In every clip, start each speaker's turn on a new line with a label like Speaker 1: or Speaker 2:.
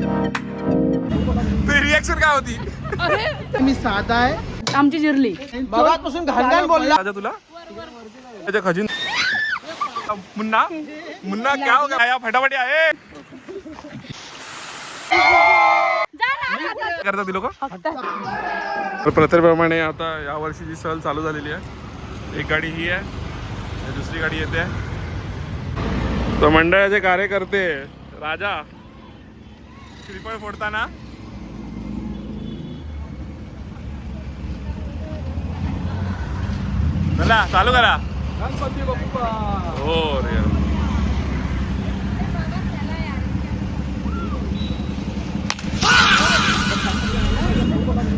Speaker 1: ते रिएक्शन काय होती?
Speaker 2: अरे मी साधा आहे,
Speaker 3: आमची जिरली
Speaker 2: मगापासून घाण बोलला
Speaker 1: राजा तुला त्याच्या खजिन मुन्ना मुन्ना क्या हो गया फटाफट आहे करतात ती लोक. तर प्रत्येकाप्रमाणे आता या वर्षीची सहल चालू झालेली आहे. एक गाडी ही आहे, दुसरी गाडी येते. तर मंडळाचे कार्यकर्ते राजा श्रीफळ फोडताना चला चालू करा. हो रे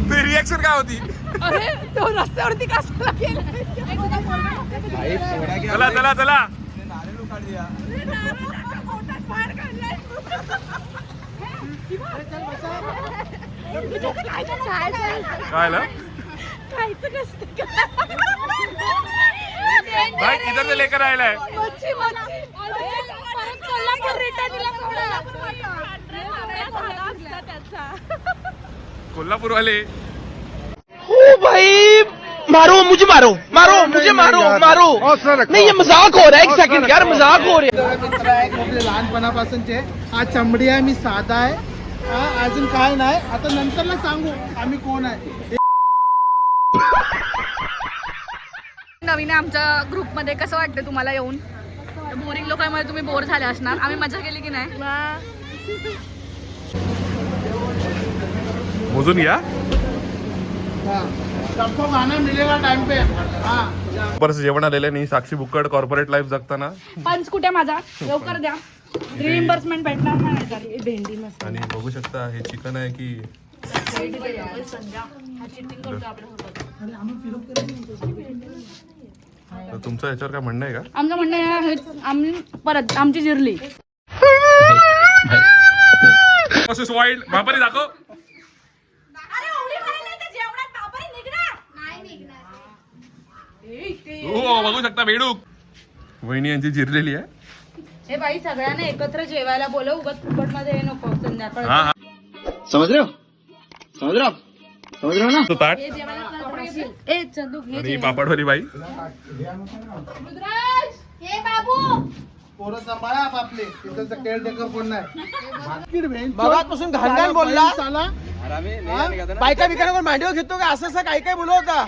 Speaker 1: ते रिएक्शन काय होती?
Speaker 3: अरे तो रस्त्यावरती कशाला गेला?
Speaker 1: चला चला चला काय आलं? भाई किधर से लेकर आयला है? कोल्हापूर वाले
Speaker 2: ओ भाई मारो मुझे नहीं ये मजाक हो रहा है. एक सेकंड यार, मजाक हो रहा है. मित्र आहेत आपले लहानपणापासूनचे. हा चमडी आहे, मी साधा आहे. हा अजून काय नाही. आता नंतरला सांगू आम्ही कोण आहे.
Speaker 3: नवीन आहे आमच्या ग्रुपमध्ये. कसं वाटतं तुम्हाला येऊन? बोरिंग लोकांमध्ये तुम्ही बोर झाले असणार. आम्ही मजा केली की नाही?
Speaker 1: मोजून घ्या.
Speaker 2: सबको गाना मिलेगा टाइम पे.
Speaker 1: परत जेवण आलेलं आहे. साक्षी बुक्कड कॉर्पोरेट लाईफ जगताना
Speaker 3: पंच कुठे माझा? लवकर द्या. रिइंबर्समेंट भेटणार नाही. भेंडी मस्त.
Speaker 1: आणि बघू शकता हे चिकन आहे की तर तुमचं याच्यावर काय म्हणणं आहे का?
Speaker 3: आमचं म्हणणं आहे आम्ही परत आमची जिरली.
Speaker 1: वाईल्ड भापरी दाखव. हो बघू शकता बेडूक वहिनी यांची जिरलेली आहे.
Speaker 3: हे बाई सगळ्यांना एकत्र जेवायला बोलव. उगाच फुकट मध्ये नको संध्याकाळ.
Speaker 1: हा हा
Speaker 2: समझ रहे हो ना.
Speaker 1: तो ताट
Speaker 3: ए चंदू घे.
Speaker 1: आणि पापडवाली बाई.
Speaker 2: पोरं सांभाळा आपापले. तिथं केअरटेकर कोण नाही. मगापासून घाण बोलला साला. बायका बिकाना कोण मांडीवर घेतो का? असं काय काय बोलत होता.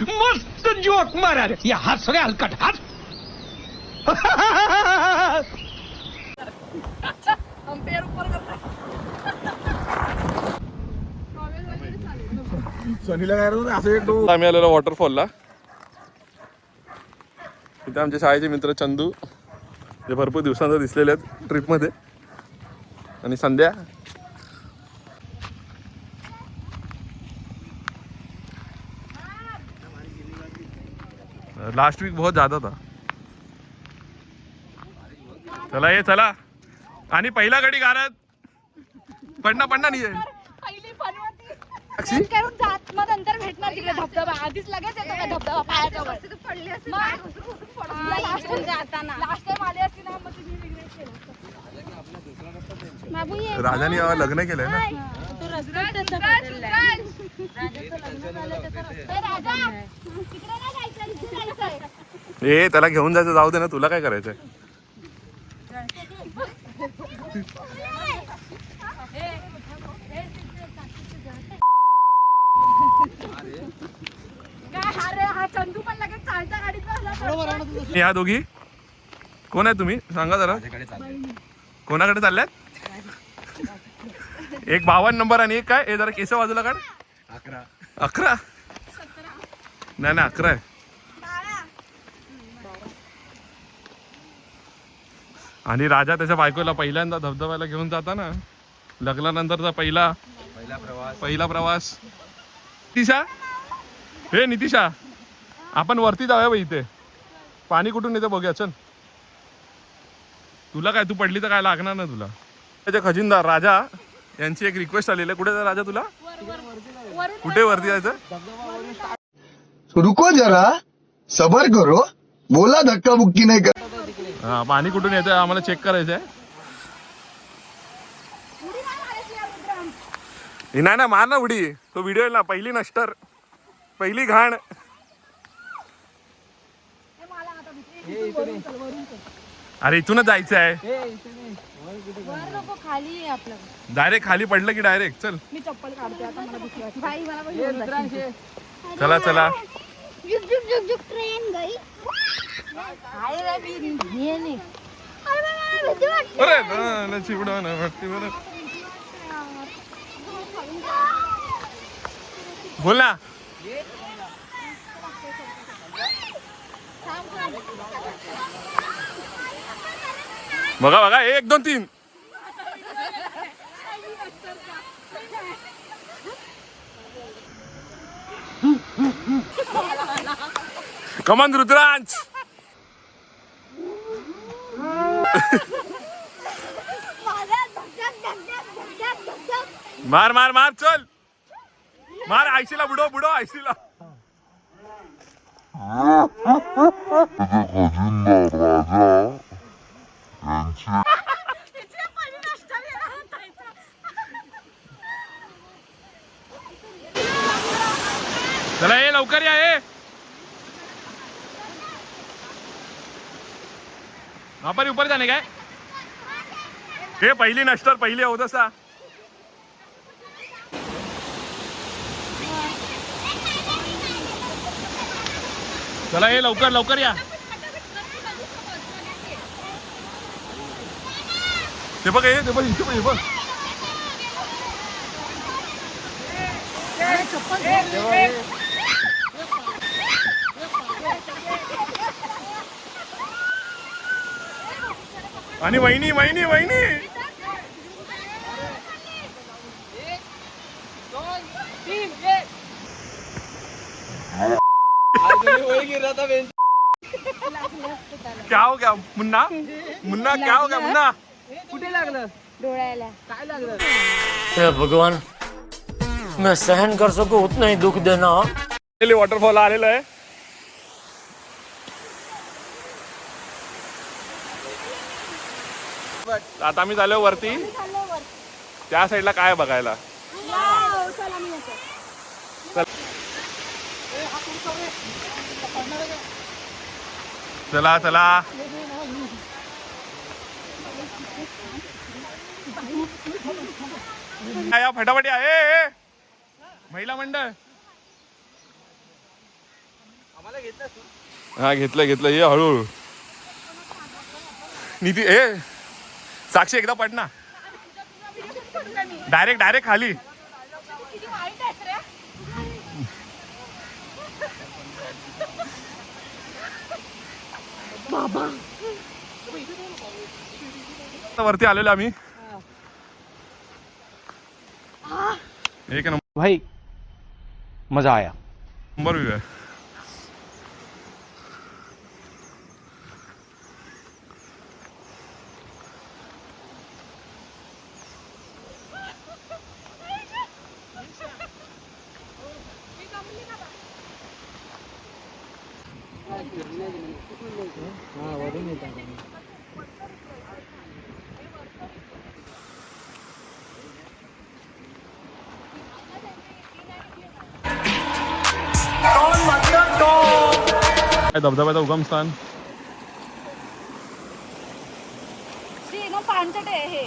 Speaker 2: मस्त जोक मारा रे. या हात सगळे हलकट हात.
Speaker 1: सनीला काय असं आम्ही आलेलो वॉटरफॉलला. इथे आमच्या शाळेचे मित्र चंदू जे भरपूर दिवसांचा दिसलेले आहेत ट्रिपमध्ये. आणि संध्या लास्ट वीक बहुत ज्यादा था. चला ये चला. आणि पहिला गडी गारत पडना नाही आहे.
Speaker 3: करून जात मग नंतर भेटणार तिकडे धबधबा. आधीच लगेच येतो का धबधबा पायाच्या वर? लास्ट टाइम आले असती ना मग तुम्ही रिग्रेट केलं.
Speaker 1: राजाने लग्न केलंय ना. ए त्याला घेऊन जायचं जाऊ दे ना. तुला काय करायचंय? या दोघी कोण आहे तुम्ही? सांगा जरा. कोणाकडे चालल्यात? एक 52 नंबर आणि एक काय? जरा केस बाजूला काढ. 11 नाही 11 आहे. आणि राजा त्याच्या बायकोला पहिल्यांदा धबधब्याला घेऊन जाताना लग्नानंतरचा पहिला प्रवास. नितिशा हे नितिशा आपण वरती जाऊया बाई. इथे पाणी कुठून येतं बघूया. चल तुला काय, तू पडली तर काय लागणार ना तुला. त्याचे खजिनदार राजा यांची एक रिक्वेस्ट आलेली आहे. कुठे जा राजा तुला? कुठे वरती जायचं?
Speaker 4: रुको जरा सबर करो. बोला धक्का बुक्की नाही कर.
Speaker 1: हा पाणी कुठून येतं आम्हाला चेक करायचं आहे. नाही ना मार ना उडी तो व्हिडिओ ना पहिली नष्टर पहिली घाण अरे इथूनच जायचं आहे
Speaker 3: खाली आहे आपलं
Speaker 1: डायरेक्ट खाली पडलं की डायरेक्ट चल
Speaker 3: मी चप्पल काढते आता मला भीती वाटते. भाई मला पण घेऊन जा.
Speaker 1: चला चला
Speaker 5: जुक जुक जुक जुक ट्रेन गई
Speaker 3: ये नाही.
Speaker 1: अरे चिवडा ना वाटते बरं बोल ना बघा बघा 1 2 3 कमान रुद्रांश मार मार मार चल मार आयशीला बुडो बुडो आयशीला चला ये लवकर या ये पर ऊपर जाने काय हे पहिली नष्टर पहिली अवदसा चला ये लवकर लवकर या ते बघ हे ते बघ इथे बघ हे बघ आणि वहिनी वहिनी वहिनी क्या हो गया मुन्ना मुन्ना क्या हो गया मुन्ना
Speaker 2: कुठे लागलं
Speaker 3: डोळ्याला
Speaker 2: काय लागलं
Speaker 6: हे भगवान मैं सहन कर सकूं उतना ही दुख देना
Speaker 1: वॉटरफॉल आलेलं आहे आता आम्ही चाललो वरती त्या साईडला काय बघायला चला चला या फटाफट या ए महिला मंडळ हा घेतलं घेतलं ये हळूहळू निधी ए साक्षी एकदा पड ना डायरेक्ट डायरेक्ट खाली वरती आलेलो आम्ही एक
Speaker 7: भाई मजा आया
Speaker 1: नंबर व्यू आहे धबधब्याचं उगमस्थान
Speaker 3: पाणचट आहे हे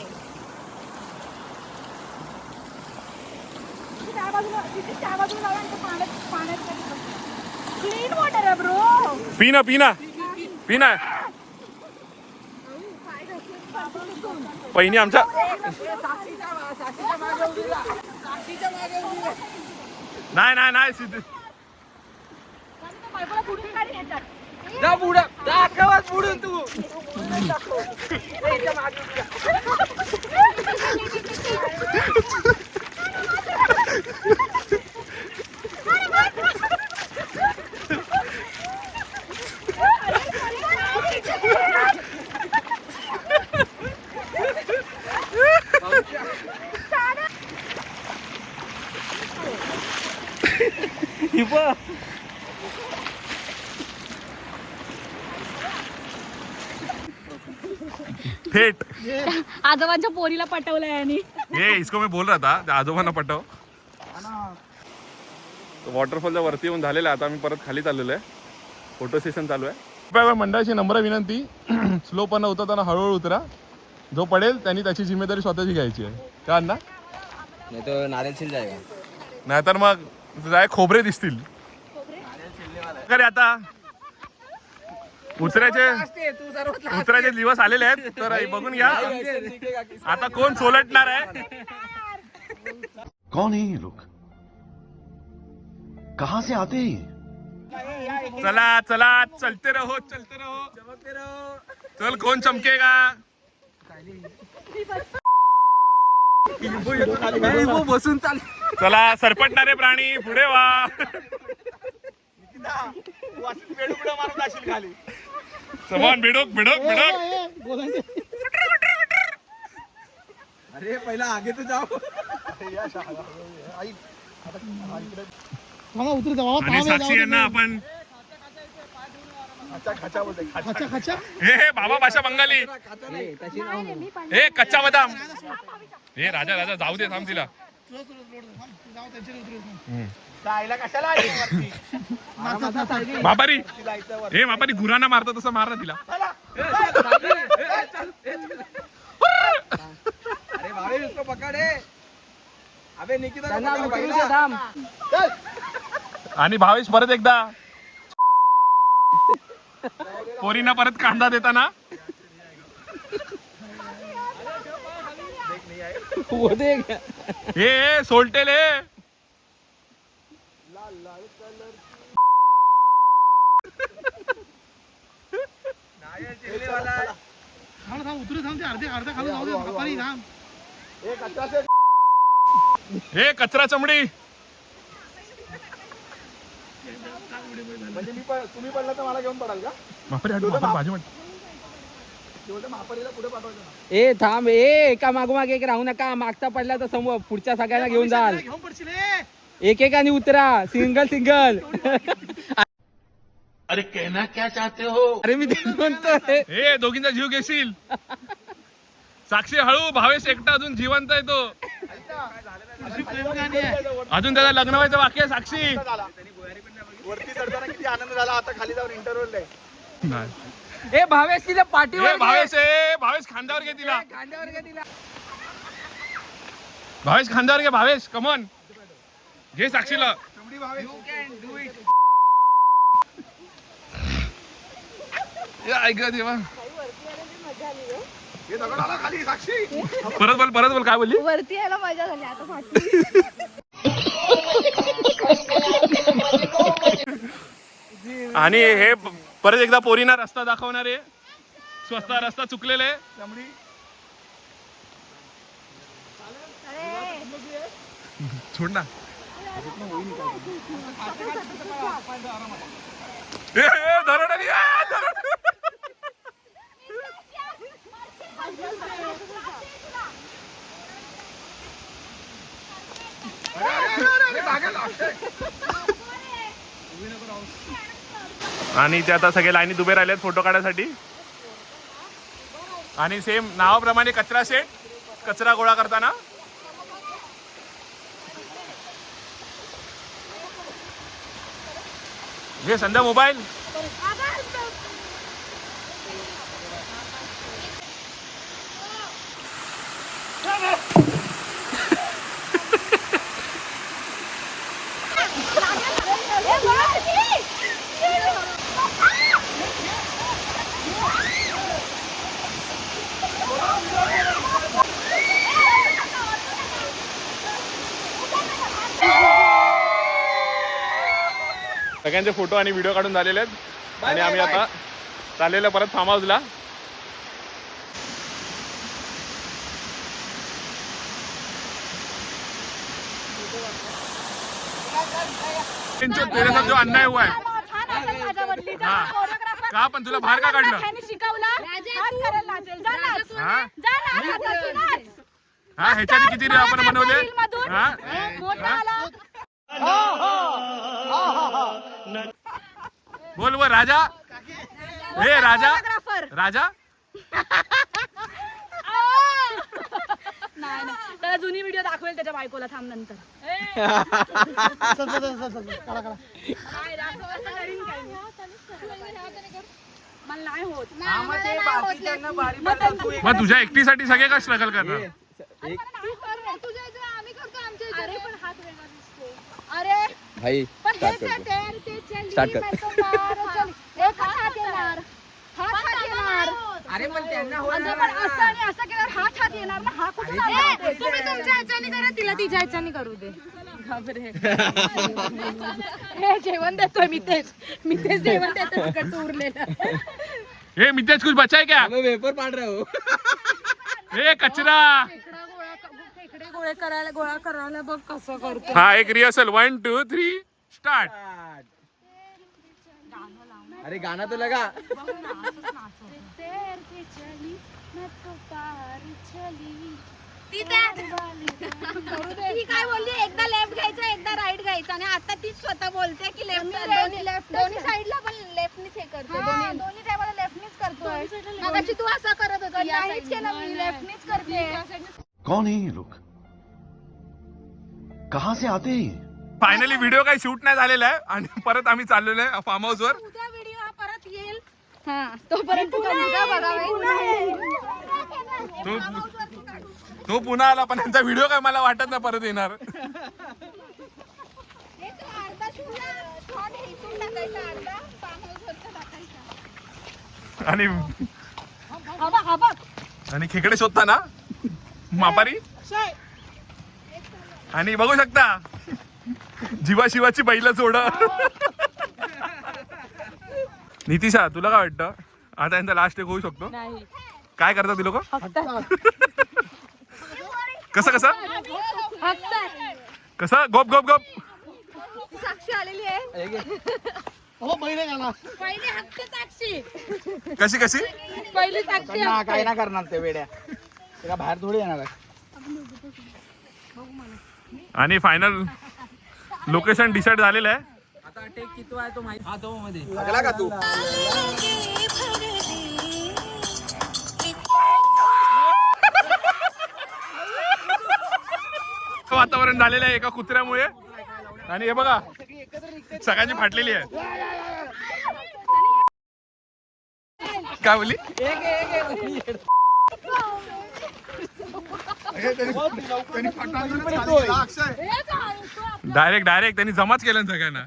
Speaker 3: त्या बाजूला पाण्यात क्लीन वॉटर आहे ब्रो
Speaker 1: पीना पीना पीना पहिनी आमच्या नाही नाही नाही सिद्धी
Speaker 2: जा बुडा दाखवत बुडून तू
Speaker 1: थेट
Speaker 3: आजोबांच्या पोरीला पटवलंय आणि
Speaker 1: ये इसको मैं बोल रहा था आजोबांना पटव वॉटरफॉलच्या वरती येऊन झालेलं आहे. आता आम्ही परत खाली चाललेलो आहे. फोटो सेशन चालू आहे. मंडळाची नम्र विनंती, स्लो पण उतरताना हळूहळू उतरा. जो पडेल त्यांनी त्याची जिम्मेदारी स्वतःची घ्यायची आहे. का अण्णा?
Speaker 8: नहीं तो नारियल छिल जाएगा.
Speaker 1: नाहीतर मग जाय खोबरे दिसतील. अरे आता उतरायचे दिवस आलेले आहेत, तर बघून घ्या आता कोण सोलटणार आहे.
Speaker 7: कौन है ये लोग? कहां से आते हैं?
Speaker 1: चला चला, चलते रहो चलते रहो. चल, कोण चमकेगा?
Speaker 8: बसून चाल.
Speaker 1: चला, सरपटणारे प्राणी पुढे वा. समान भिडोक भिडोक भिडोक.
Speaker 8: अरे पहिला आगे तो जाओ.
Speaker 2: उतर जावा.
Speaker 1: आणि साक्षी यांना आपण
Speaker 2: खाचा खाचा.
Speaker 1: हे बाबा भाषा बंगाली. हे कच्चा बदाम. हे राजा राजा जाऊ दे, थांब तिला. बापारी, हे बापारी गुरांना मारतो तसं मार ना तिला.
Speaker 8: अरे भावे उसको पकड़े. अबे निकिता
Speaker 1: आणि भावेश परत एकदा पोरीना परत कांदा देताना.
Speaker 8: वो देख.
Speaker 1: हे सोलटेले.
Speaker 2: उतरू थांब. ते अर्ध्या खाली जाऊ दे. बापारी थांब.
Speaker 1: हे कचरा चमडी.
Speaker 8: म्हणजे तुम्ही पडला तर मला घेऊन पडाल का?
Speaker 1: बापरे, हटू, बापरे, भाजी म्हण.
Speaker 8: ए थांब. एका मागोमाग एक राहू नका. मागचा पडला तर समोर पुढच्या सगळ्यांना घेऊन जाल.
Speaker 2: घेऊन पडशील.
Speaker 8: एकेकाने उतरा. Single single.
Speaker 7: अरे कहना क्या चाहते हो?
Speaker 8: अरे मी तेच म्हणतोय.
Speaker 1: हे दोघींचा जीव घेशील. साक्षी हळू. भावेश एकटा अजून जिवंत आहे तो. अजून त्याचं लग्न व्हायचं बाकी आहे. साक्षी
Speaker 2: वरती चढताना किती आनंद झाला. आता खाली जाऊन इंटरव्ह्यू
Speaker 8: ए भावेश तिला पाठीवर घे.
Speaker 1: भावेश खांद्यावर घे तिला.
Speaker 8: खांद्यावर घे तिला.
Speaker 1: भावेश खांद्यावर घे. भावेश कमॉन घे साक्षीला. ऐक देवा. परत बोल काय बोलली.
Speaker 5: वरती यायला मजा झाली आता.
Speaker 1: आणि हे परत एकदा पोरीना रस्ता दाखवणारे. स्वस्त रस्ता चुकलेले. सोड ना. आणि ते आता सगळे लाईनीत उभे राहिलेत फोटो काढण्यासाठी. आणि सेम नावाप्रमाणे कचरा शेट, कचरा गोळा करताना. हे संध्या मोबाईल. सगळ्यांचे फोटो आणि व्हिडिओ काढून झालेले आहेत. आणि आम्ही आता चाललेलो परत फार्म हाऊसला. तेरे साथ जो अन्याय हुआ है. का पण तुला बाहेर का काढलं. हा ह्याच्यात किती आपण बनवले. बोल व राजा. हे राजा राजा.
Speaker 3: नाही त्याला जुनी व्हिडिओ दाखवेल त्याच्या बायकोला थांब नंतर मला नाही होत
Speaker 1: मग तुझ्या एकटीसाठी सगळे का स्ट्रगल करणार?
Speaker 5: अरे पण हात वेगळा दिसतो. अरे
Speaker 8: भाई
Speaker 5: पण हेच आहे तर ते चली
Speaker 8: Start कर.
Speaker 5: मैं तो मार चली. एकच हात येणार. हात येणार.
Speaker 8: अरे पण त्यांना
Speaker 3: म्हणजे पण असं आणि असं केल्यावर हात येणार ना. हा कुठून आला? तुम्ही तुमच्या ह्याच्याने करा, तिला तिच्या ह्याच्याने करू दे. घाबरे. हे जेवण देतोय मी तेच जेवण देतो तिकडचं उरलेलं.
Speaker 1: हे मितेश कुछ बचा है क्या?
Speaker 8: वेपर पाड रहा हो.
Speaker 1: हे कचरा.
Speaker 3: खेकडे गोळा करायला बघ कसं करतो.
Speaker 1: हा एक रिहर्सल 1 2 3 स्टार्ट.
Speaker 8: अरे गाना तो लगा.
Speaker 5: तैर के चली मैं तो पार चली.
Speaker 3: ती काय बोलली, एकदा लेफ्ट घ्यायचं एकदा राईट घ्यायचं आणि आता ती स्वतः बोलते की लेफ्ट
Speaker 5: दोन्ही साईडला पण लेफ्टनीच हे करतो.
Speaker 3: दोन्ही टायमाला लेफ्टनीच करतोय. मगाशी तू असा करत होती. नाहीच केलं मी, लेफ्टनीच करते.
Speaker 7: कौन है ये लोग? कहाँ से आते हैं ये?
Speaker 1: फायनली व्हिडिओ काही शूट नाही झालेला आहे आणि परत आम्ही चाललेलो आहे फार्म हाऊस वर.
Speaker 3: उद्या व्हिडिओ हा परत येईल. हा तोपर्यंत बघावे.
Speaker 1: तो पुन्हा आला पण त्यांचा व्हिडिओ काय मला वाटत नाही परत येणार. आणि आणि खेकडे शोधता ना मापारी. आणि बघू शकता जीवाशिवाची बैल जोड. नितिशा तुला काय वाटतं आता यांचा लास्ट एक होऊ शकतो? काय करतात ती लोक? कसं कसं गप गप गप.
Speaker 3: साक्षी आलेली आहे.
Speaker 2: हो पहिले गाणं.
Speaker 3: पहिली हक्क साक्षी.
Speaker 1: कशी कशी
Speaker 3: पहिली साक्षी.
Speaker 8: काय ना करणार ते वेड्या. त्याला बाहेर थोडी येणार आहे.
Speaker 1: आणि फायनल लोकेशन डिसाइड झालेलं आहे.
Speaker 8: आता टेक किती आहे तो माहिती. हा तो मध्ये लागला का तू?
Speaker 1: वातावरण झालेलं आहे एका कुत्र्यामुळे. आणि हे बघा सगळ्यांची फाटलेली आहे. काय बोलली? डायरेक्ट त्यांनी जमाच केलं ना सगळ्यांना.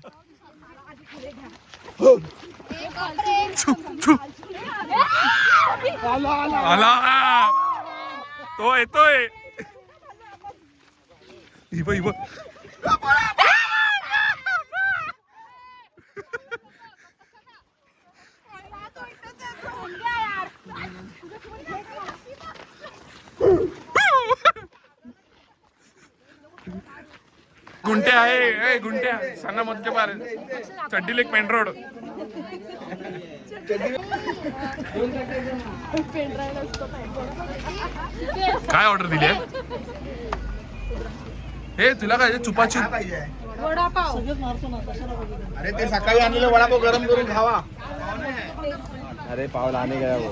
Speaker 1: आला तो येतोय. गुंटे आहे गुंट्या सन्ना मत के पार चड्डी लेक मेन रोड. काय ऑर्डर दिली आहे? हे तुला काय चुपाची
Speaker 3: वडापाव.
Speaker 8: अरे ते सकाळी आणलेले वडापाव गरम करून खावा. अरे पाव लाने गया वो.